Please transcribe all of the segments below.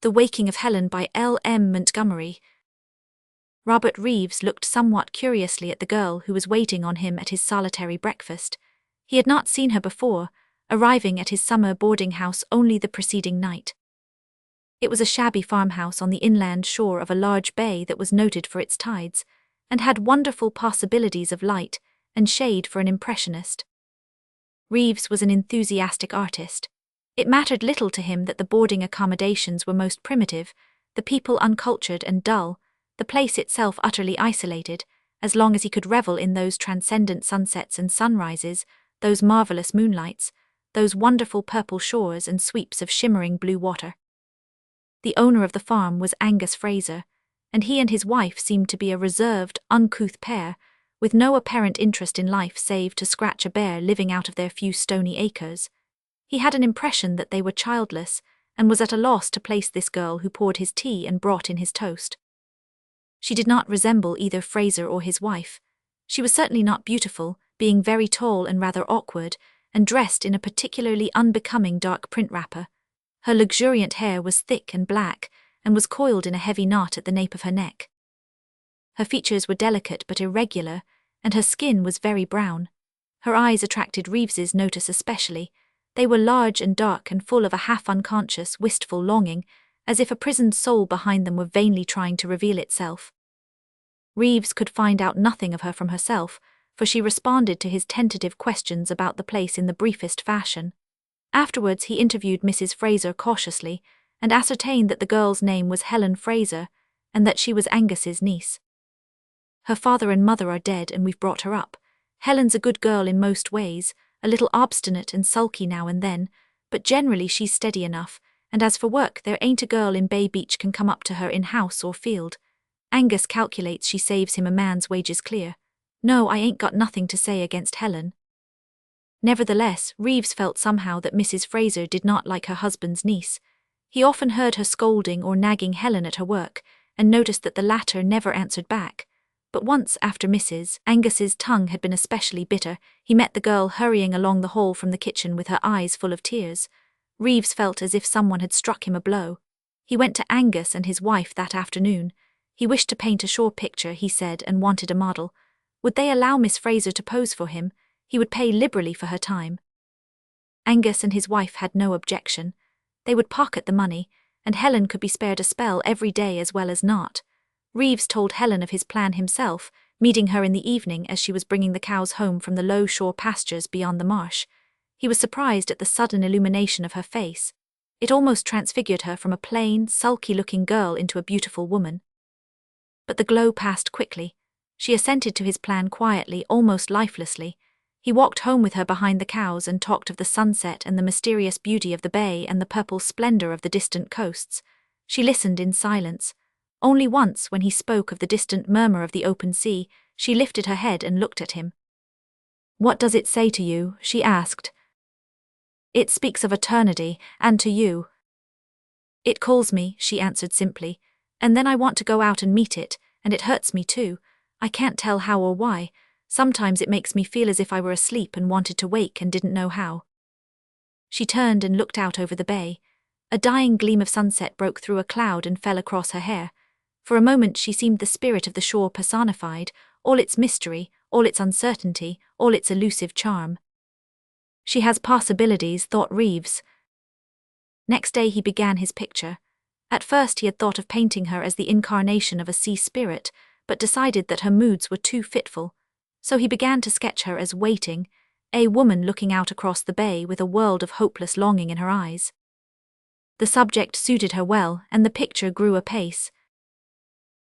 The Waking of Helen by L M Montgomery. Robert Reeves looked somewhat curiously at the girl who was waiting on him at his solitary breakfast. He had not seen her before, arriving at his summer boarding house only the preceding night. It was a shabby farmhouse on the inland shore of a large bay that was noted for its tides, and had wonderful possibilities of light and shade for an impressionist. Reeves was an enthusiastic artist. It mattered little to him that the boarding accommodations were most primitive, the people uncultured and dull, the place itself utterly isolated, as long as he could revel in those transcendent sunsets and sunrises, those marvelous moonlights, those wonderful purple shores and sweeps of shimmering blue water. The owner of the farm was Angus Fraser, and he and his wife seemed to be a reserved, uncouth pair, with no apparent interest in life save to scratch a bear living out of their few stony acres. He had an impression that they were childless, and was at a loss to place this girl who poured his tea and brought in his toast. She did not resemble either Fraser or his wife. She was certainly not beautiful, being very tall and rather awkward, and dressed in a particularly unbecoming dark print wrapper. Her luxuriant hair was thick and black, and was coiled in a heavy knot at the nape of her neck. Her features were delicate but irregular, and her skin was very brown. Her eyes attracted Reeves's notice especially. They were large and dark and full of a half-unconscious, wistful longing, as if a prisoned soul behind them were vainly trying to reveal itself. Reeves could find out nothing of her from herself, for she responded to his tentative questions about the place in the briefest fashion. Afterwards he interviewed Mrs. Fraser cautiously, and ascertained that the girl's name was Helen Fraser, and that she was Angus's niece. Her father and mother are dead, and we've brought her up. Helen's a good girl in most ways, a little obstinate and sulky now and then, but generally she's steady enough, and as for work, there ain't a girl in Bay Beach can come up to her in house or field. Angus calculates she saves him a man's wages clear. No, I ain't got nothing to say against Helen. Nevertheless, Reeves felt somehow that Mrs. Fraser did not like her husband's niece. He often heard her scolding or nagging Helen at her work, and noticed that the latter never answered back. But once, after Mrs. Angus's tongue had been especially bitter, he met the girl hurrying along the hall from the kitchen with her eyes full of tears. Reeves felt as if someone had struck him a blow. He went to Angus and his wife that afternoon. He wished to paint a shore picture, he said, and wanted a model. Would they allow Miss Fraser to pose for him? He would pay liberally for her time. Angus and his wife had no objection. They would pocket the money, and Helen could be spared a spell every day as well as not. Reeves told Helen of his plan himself, meeting her in the evening as she was bringing the cows home from the low shore pastures beyond the marsh. He was surprised at the sudden illumination of her face. It almost transfigured her from a plain, sulky-looking girl into a beautiful woman. But the glow passed quickly. She assented to his plan quietly, almost lifelessly. He walked home with her behind the cows and talked of the sunset and the mysterious beauty of the bay and the purple splendor of the distant coasts. She listened in silence. Only once, when he spoke of the distant murmur of the open sea, she lifted her head and looked at him. "What does it say to you?" she asked. "It speaks of eternity, and to you." "It calls me," she answered simply, "and then I want to go out and meet it, and it hurts me too. I can't tell how or why. Sometimes it makes me feel as if I were asleep and wanted to wake and didn't know how." She turned and looked out over the bay. A dying gleam of sunset broke through a cloud and fell across her hair. For a moment she seemed the spirit of the shore personified, all its mystery, all its uncertainty, all its elusive charm. She has possibilities, thought Reeves. Next day he began his picture. At first he had thought of painting her as the incarnation of a sea spirit, but decided that her moods were too fitful. So he began to sketch her as waiting, a woman looking out across the bay with a world of hopeless longing in her eyes. The subject suited her well, and the picture grew apace.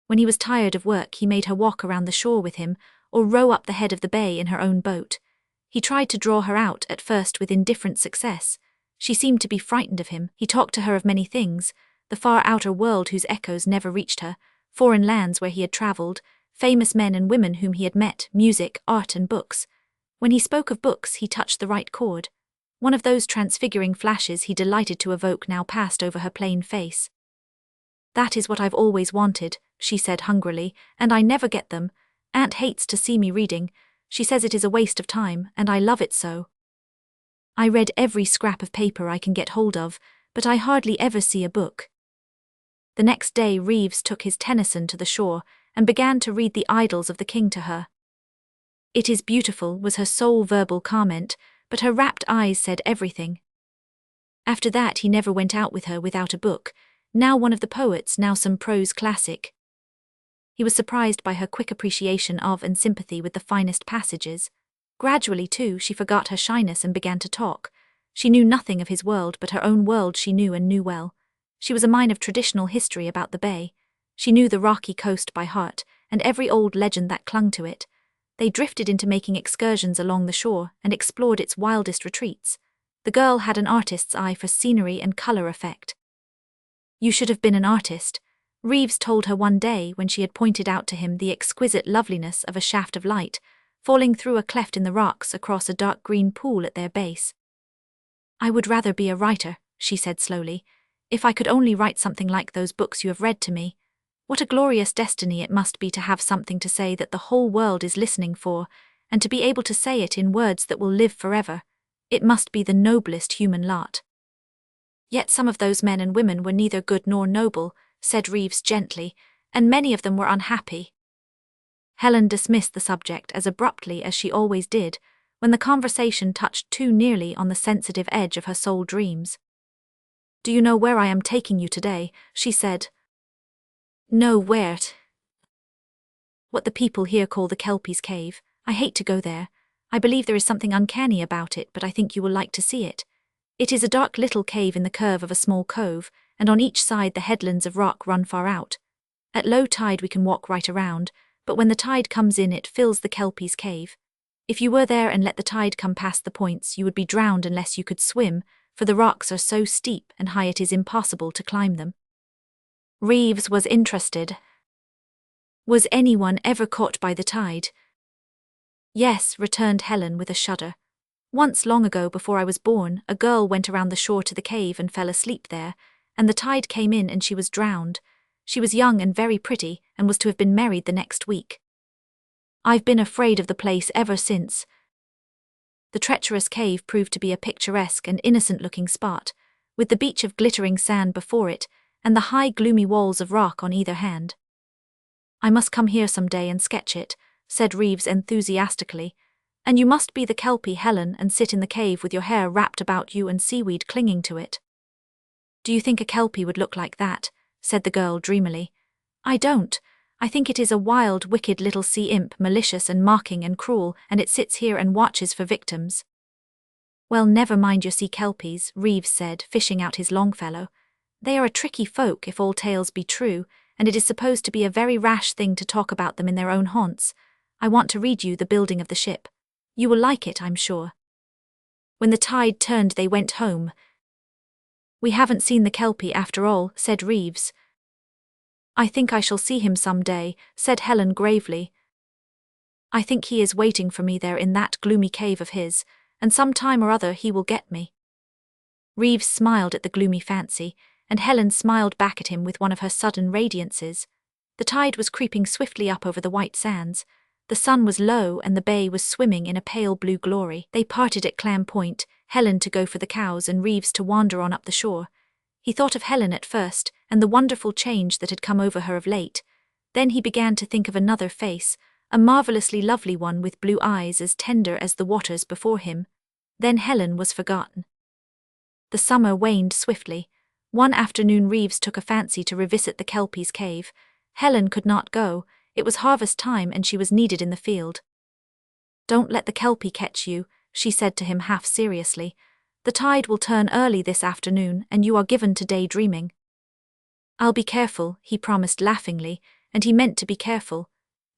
When he was tired of work, he made her walk around the shore with him, or row up the head of the bay in her own boat. He tried to draw her out, at first with indifferent success. She seemed to be frightened of him. He talked to her of many things, the far outer world whose echoes never reached her, foreign lands where he had travelled, famous men and women whom he had met, music, art and books. When he spoke of books, he touched the right chord. One of those transfiguring flashes he delighted to evoke now passed over her plain face. "That is what I've always wanted," she said hungrily, "and I never get them. Aunt hates to see me reading. She says it is a waste of time, and I love it so. I read every scrap of paper I can get hold of, but I hardly ever see a book. The next day Reeves took his Tennyson to the shore and began to read the Idylls of the King to her. "It is beautiful," was her sole verbal comment, but her rapt eyes said everything. After that he never went out with her without a book, now one of the poets, now some prose classic. He was surprised by her quick appreciation of and sympathy with the finest passages. Gradually, too, she forgot her shyness and began to talk. She knew nothing of his world, but her own world she knew and knew well. She was a mine of traditional history about the bay. She knew the rocky coast by heart, and every old legend that clung to it. They drifted into making excursions along the shore and explored its wildest retreats. The girl had an artist's eye for scenery and color effect. "You should have been an artist," Reeves told her one day when she had pointed out to him the exquisite loveliness of a shaft of light falling through a cleft in the rocks across a dark green pool at their base. "I would rather be a writer," she said slowly. "If I could only write something like those books you have read to me. What a glorious destiny it must be to have something to say that the whole world is listening for, and to be able to say it in words that will live forever. It must be the noblest human lot." "Yet some of those men and women were neither good nor noble," said Reeves gently, "and many of them were unhappy." Helen dismissed the subject as abruptly as she always did, when the conversation touched too nearly on the sensitive edge of her soul dreams. "Do you know where I am taking you today?" she said. "No, where?" "What the people here call the Kelpie's Cave. I hate to go there. I believe there is something uncanny about it, but I think you will like to see it. It is a dark little cave in the curve of a small cove, and on each side the headlands of rock run far out. At low tide we can walk right around, but when the tide comes in it fills the Kelpie's Cave. If you were there and let the tide come past the points, you would be drowned unless you could swim, for the rocks are so steep and high it is impossible to climb them." Reeves was interested. "Was anyone ever caught by the tide?" "Yes," returned Helen with a shudder. "Once long ago, before I was born, a girl went around the shore to the cave and fell asleep there, and the tide came in and she was drowned. She was young and very pretty, and was to have been married the next week. I've been afraid of the place ever since." The treacherous cave proved to be a picturesque and innocent-looking spot, with the beach of glittering sand before it, and the high gloomy walls of rock on either hand. "I must come here some day and sketch it," said Reeves enthusiastically. "And you must be the Kelpie, Helen, and sit in the cave with your hair wrapped about you and seaweed clinging to it." "Do you think a Kelpie would look like that?" said the girl dreamily. "I don't. I think it is a wild, wicked little sea imp, malicious and mocking and cruel, and it sits here and watches for victims." "Well, never mind your sea Kelpies," Reeves said, fishing out his Longfellow. "They are a tricky folk, if all tales be true, and it is supposed to be a very rash thing to talk about them in their own haunts. I want to read you The Building of the Ship. You will like it, I'm sure." When the tide turned they went home. "We haven't seen the Kelpie after all," said Reeves. "I think I shall see him some day," said Helen gravely. "I think he is waiting for me there in that gloomy cave of his, and some time or other he will get me." Reeves smiled at the gloomy fancy, and Helen smiled back at him with one of her sudden radiances. The tide was creeping swiftly up over the white sands. The sun was low and the bay was swimming in a pale blue glory. They parted at Clam Point, Helen to go for the cows and Reeves to wander on up the shore. He thought of Helen at first, and the wonderful change that had come over her of late. Then he began to think of another face, a marvelously lovely one with blue eyes as tender as the waters before him. Then Helen was forgotten. The summer waned swiftly. One afternoon Reeves took a fancy to revisit the Kelpie's Cave. Helen could not go. It was harvest time and she was needed in the field. "Don't let the Kelpie catch you," she said to him half seriously. "The tide will turn early this afternoon and you are given to daydreaming." "I'll be careful," he promised laughingly, and he meant to be careful.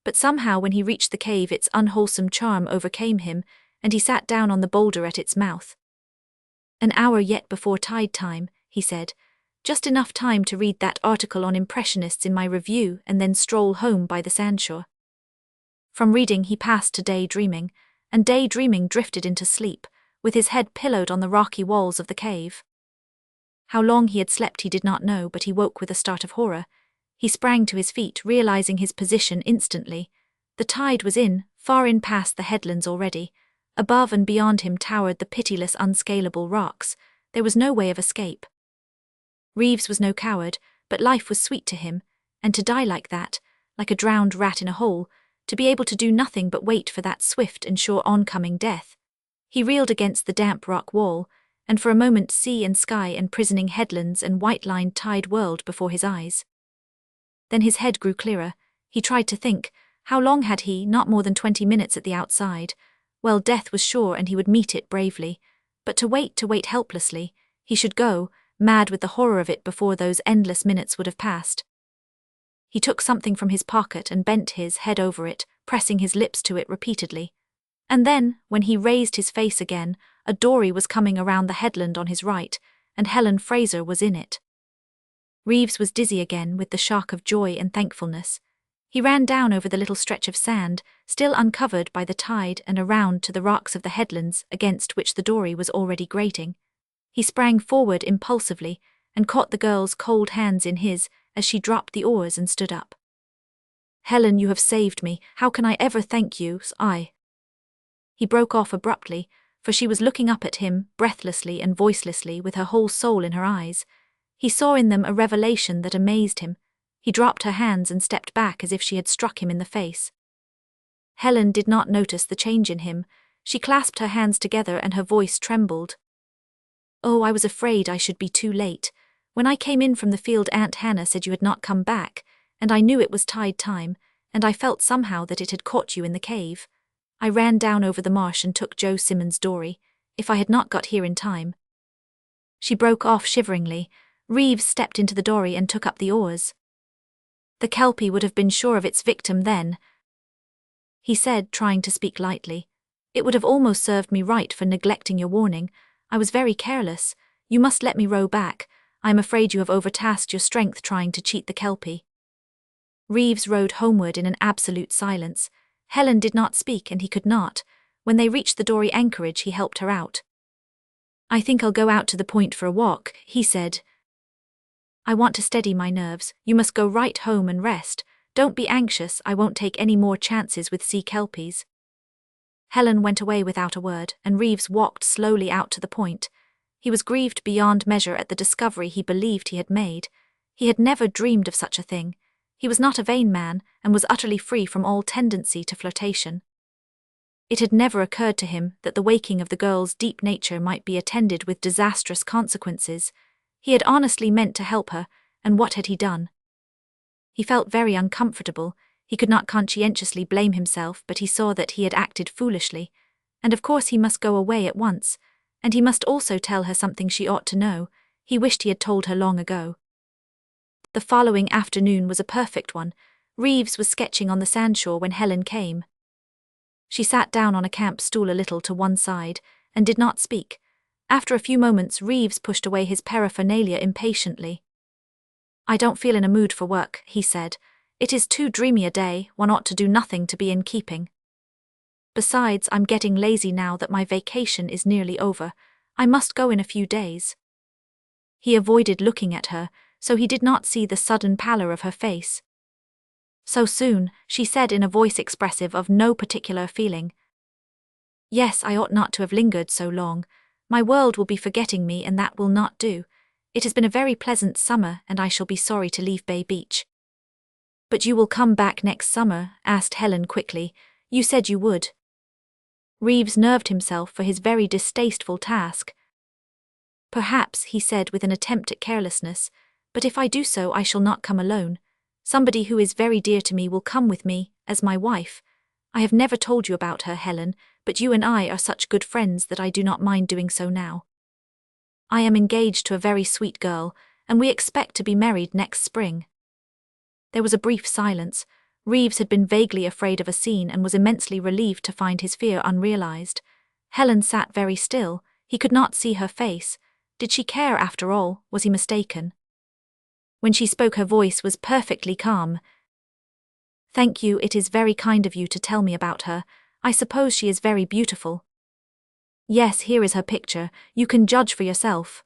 But somehow when he reached the cave its unwholesome charm overcame him, and he sat down on the boulder at its mouth. "An hour yet before tide time," he said. "Just enough time to read that article on Impressionists in my review and then stroll home by the sandshore." From reading he passed to daydreaming, and daydreaming drifted into sleep, with his head pillowed on the rocky walls of the cave. How long he had slept he did not know, but he woke with a start of horror. He sprang to his feet, realizing his position instantly. The tide was in, far in past the headlands already. Above and beyond him towered the pitiless, unscalable rocks. There was no way of escape. Reeves was no coward, but life was sweet to him, and to die like that, like a drowned rat in a hole, to be able to do nothing but wait for that swift and sure oncoming death. He reeled against the damp rock wall, and for a moment sea and sky and prisoning headlands and white-lined tide whirled before his eyes. Then his head grew clearer. He tried to think. How long had he? Not more than 20 minutes at the outside. Well, death was sure and he would meet it bravely. But to wait helplessly. He should go, mad with the horror of it before those endless minutes would have passed. He took something from his pocket and bent his head over it, pressing his lips to it repeatedly. And then, when he raised his face again, a dory was coming around the headland on his right, and Helen Fraser was in it. Reeves was dizzy again with the shock of joy and thankfulness. He ran down over the little stretch of sand, still uncovered by the tide, and around to the rocks of the headlands against which the dory was already grating. He sprang forward impulsively and caught the girl's cold hands in his as she dropped the oars and stood up. "Helen, you have saved me. How can I ever thank you? He broke off abruptly, for she was looking up at him, breathlessly and voicelessly, with her whole soul in her eyes. He saw in them a revelation that amazed him. He dropped her hands and stepped back as if she had struck him in the face. Helen did not notice the change in him. She clasped her hands together and her voice trembled. "Oh, I was afraid I should be too late. When I came in from the field, Aunt Hannah said you had not come back, and I knew it was tide time, and I felt somehow that it had caught you in the cave. I ran down over the marsh and took Joe Simmons' dory, if I had not got here in time." She broke off shiveringly. Reeves stepped into the dory and took up the oars. "The Kelpie would have been sure of its victim then," he said, trying to speak lightly. "It would have almost served me right for neglecting your warning. I was very careless. You must let me row back. I am afraid you have overtasked your strength trying to cheat the Kelpie." Reeves rowed homeward in an absolute silence. Helen did not speak and he could not. When they reached the dory anchorage, he helped her out. "I think I'll go out to the point for a walk," he said. "I want to steady my nerves. You must go right home and rest. Don't be anxious, I won't take any more chances with sea kelpies." Helen went away without a word, and Reeves walked slowly out to the point. He was grieved beyond measure at the discovery he believed he had made. He had never dreamed of such a thing. He was not a vain man, and was utterly free from all tendency to flirtation. It had never occurred to him that the waking of the girl's deep nature might be attended with disastrous consequences. He had honestly meant to help her, and what had he done? He felt very uncomfortable. He could not conscientiously blame himself, but he saw that he had acted foolishly, and of course he must go away at once, and he must also tell her something she ought to know. He wished he had told her long ago. The following afternoon was a perfect one. Reeves was sketching on the sandshore when Helen came. She sat down on a camp stool a little to one side, and did not speak. After a few moments, Reeves pushed away his paraphernalia impatiently. "I don't feel in a mood for work," he said. "It is too dreamy a day. One ought to do nothing to be in keeping. Besides, I'm getting lazy now that my vacation is nearly over. I must go in a few days." He avoided looking at her, so he did not see the sudden pallor of her face. "So soon," she said in a voice expressive of no particular feeling. "Yes, I ought not to have lingered so long. My world will be forgetting me, and that will not do. It has been a very pleasant summer, and I shall be sorry to leave Bay Beach." "But you will come back next summer?" asked Helen quickly. "You said you would." Reeves nerved himself for his very distasteful task. "Perhaps," he said with an attempt at carelessness, "but if I do so I shall not come alone. Somebody who is very dear to me will come with me, as my wife. I have never told you about her, Helen, but you and I are such good friends that I do not mind doing so now. I am engaged to a very sweet girl, and we expect to be married next spring." There was a brief silence. Reeves had been vaguely afraid of a scene and was immensely relieved to find his fear unrealized. Helen sat very still. He could not see her face. Did she care after all? Was he mistaken? When she spoke, her voice was perfectly calm. "Thank you, it is very kind of you to tell me about her. I suppose she is very beautiful." "Yes, here is her picture. You can judge for yourself."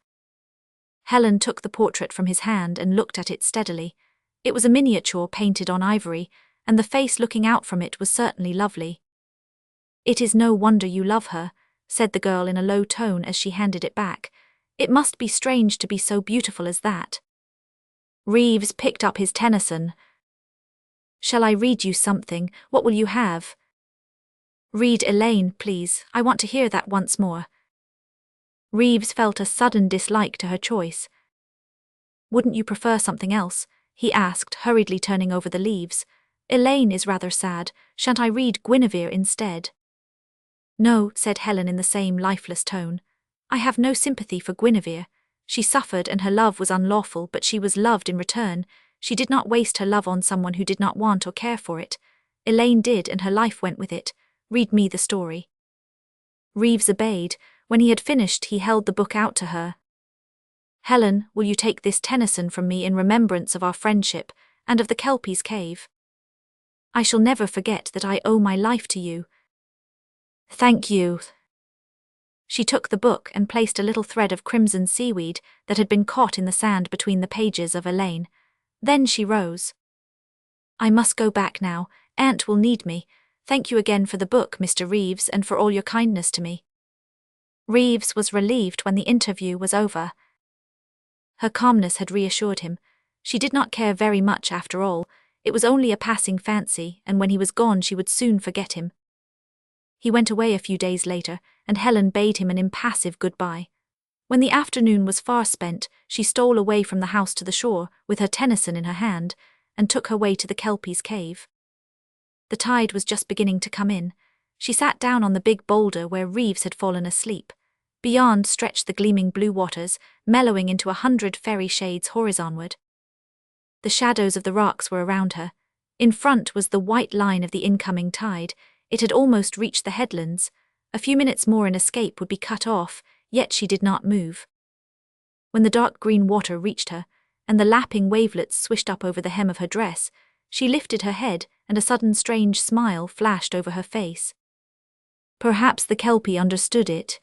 Helen took the portrait from his hand and looked at it steadily. It was a miniature painted on ivory, and the face looking out from it was certainly lovely. "It is no wonder you love her," said the girl in a low tone as she handed it back. "It must be strange to be so beautiful as that." Reeves picked up his Tennyson. Shall I read you something? What will you have? Read Elaine, please. I want to hear that once more. Reeves felt a sudden dislike to her choice. Wouldn't you prefer something else? He asked, hurriedly turning over the leaves. Elaine is rather sad. Shan't I read Guinevere instead? No, said Helen in the same lifeless tone. I have no sympathy for Guinevere. She suffered and her love was unlawful, but she was loved in return. She did not waste her love on someone who did not want or care for it. Elaine did, and her life went with it. Read me the story. Reeves obeyed. When he had finished, he held the book out to her. Helen, will you take this Tennyson from me in remembrance of our friendship and of the Kelpie's cave? I shall never forget that I owe my life to you. Thank you. She took the book and placed a little thread of crimson seaweed that had been caught in the sand between the pages of Elaine. Then she rose. I must go back now. Aunt will need me. Thank you again for the book, Mr. Reeves, and for all your kindness to me. Reeves was relieved when the interview was over. Her calmness had reassured him. She did not care very much after all. It was only a passing fancy, and when he was gone she would soon forget him. He went away a few days later, and Helen bade him an impassive goodbye. When the afternoon was far spent, she stole away from the house to the shore, with her Tennyson in her hand, and took her way to the Kelpie's cave. The tide was just beginning to come in. She sat down on the big boulder where Reeves had fallen asleep. Beyond stretched the gleaming blue waters, mellowing into 100 fairy shades horizonward. The shadows of the rocks were around her. In front was the white line of the incoming tide. It had almost reached the headlands. A few minutes more and escape would be cut off, yet she did not move. When the dark green water reached her, and the lapping wavelets swished up over the hem of her dress, she lifted her head, and a sudden strange smile flashed over her face. Perhaps the Kelpie understood it.